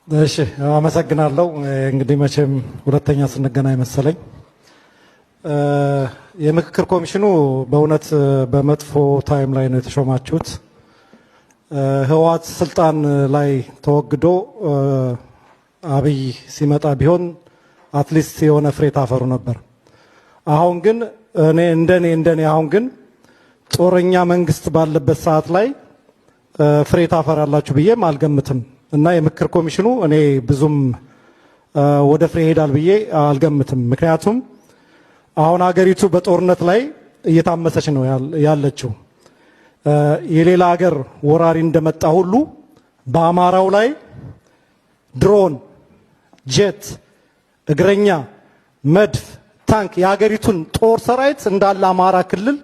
እሺ አመሰግናለሁ። እንግዲህ መቼም ሁለተኛ ስንገናኝ መሰለኝ። የምክክር ኮሚሽኑ በእውነት በመጥፎ ታይም ላይ ነው የተሾማችሁት። ህወሓት ስልጣን ላይ ተወግዶ አብይ ሲመጣ ቢሆን አትሊስት የሆነ ፍሬ ታፈሩ ነበር። አሁን ግን እንደኔ አሁን ግን ጦረኛ መንግስት ባለበት ሰዓት ላይ ፍሬ ታፈራላችሁ ብዬም አልገምትም እና የምክክር ኮሚሽኑ እኔ ብዙም ወደ ፍሬ ሄዳል ብዬ አልገምትም። ምክንያቱም አሁን ሀገሪቱ በጦርነት ላይ እየታመሰች ነው ያለችው። የሌላ ሀገር ወራሪ እንደመጣ ሁሉ በአማራው ላይ ድሮን፣ ጄት፣ እግረኛ፣ መድፍ፣ ታንክ የሀገሪቱን ጦር ሰራዊት እንዳለ አማራ ክልል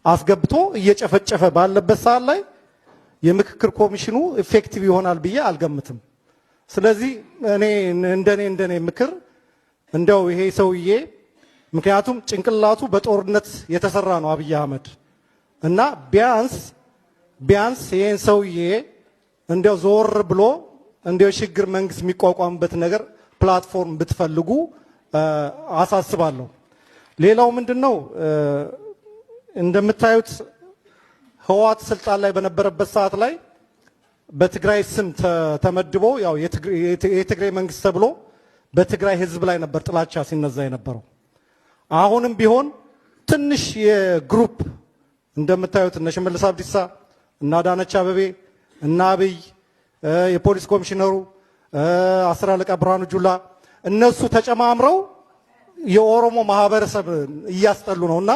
አስገብቶ እየጨፈጨፈ ባለበት ሰዓት ላይ የምክክር ኮሚሽኑ ኢፌክቲቭ ይሆናል ብዬ አልገምትም። ስለዚህ እኔ እንደኔ ምክር እንደው ይሄ ሰውዬ ምክንያቱም ጭንቅላቱ በጦርነት የተሰራ ነው አብይ አህመድ እና ቢያንስ ይሄን ሰውዬ እንደው ዞር ብሎ እንደው ሽግግር መንግስት የሚቋቋምበት ነገር ፕላትፎርም ብትፈልጉ አሳስባለሁ። ሌላው ምንድነው እንደምታዩት ህወሓት ስልጣን ላይ በነበረበት ሰዓት ላይ በትግራይ ስም ተመድቦ ያው የትግራይ መንግስት ተብሎ በትግራይ ህዝብ ላይ ነበር ጥላቻ ሲነዛ የነበረው። አሁንም ቢሆን ትንሽ የግሩፕ እንደምታዩት እነ ሽመልስ አብዲሳ እና አዳነች አቤቤ እና አብይ የፖሊስ ኮሚሽነሩ አስር አለቃ ብርሃኑ ጁላ እነሱ ተጨማምረው የኦሮሞ ማህበረሰብ እያስጠሉ ነውና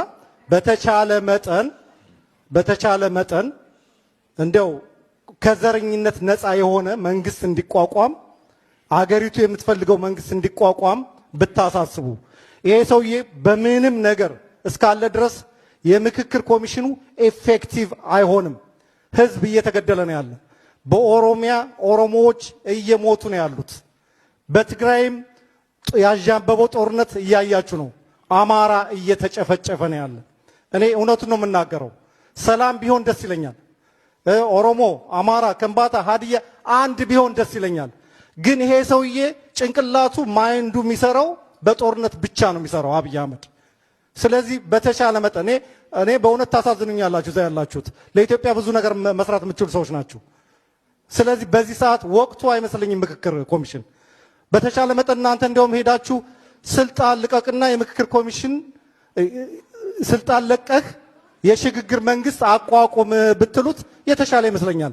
በተቻለ መጠን እንደው ከዘረኝነት ነፃ የሆነ መንግስት እንዲቋቋም አገሪቱ የምትፈልገው መንግስት እንዲቋቋም ብታሳስቡ። ይሄ ሰውዬ በምንም ነገር እስካለ ድረስ የምክክር ኮሚሽኑ ኤፌክቲቭ አይሆንም። ህዝብ እየተገደለ ነው ያለ። በኦሮሚያ ኦሮሞዎች እየሞቱ ነው ያሉት። በትግራይም ያዣበበው ጦርነት እያያችሁ ነው። አማራ እየተጨፈጨፈ ነው ያለ። እኔ እውነቱን ነው የምናገረው። ሰላም ቢሆን ደስ ይለኛል። ኦሮሞ፣ አማራ፣ ከምባታ፣ ሀዲያ አንድ ቢሆን ደስ ይለኛል። ግን ይሄ ሰውዬ ጭንቅላቱ ማይንዱ የሚሰራው በጦርነት ብቻ ነው የሚሰራው አብይ አህመድ። ስለዚህ በተቻለ መጠን እኔ በእውነት ታሳዝኑኛላችሁ እዛ ያላችሁት። ለኢትዮጵያ ብዙ ነገር መስራት የምትችሉ ሰዎች ናችሁ። ስለዚህ በዚህ ሰዓት ወቅቱ አይመስለኝም ምክክር ኮሚሽን። በተቻለ መጠን እናንተ እንደውም ሄዳችሁ ስልጣን ልቀቅና የምክክር ኮሚሽን ስልጣን ለቀህ የሽግግር መንግስት አቋቁም ብትሉት የተሻለ ይመስለኛል።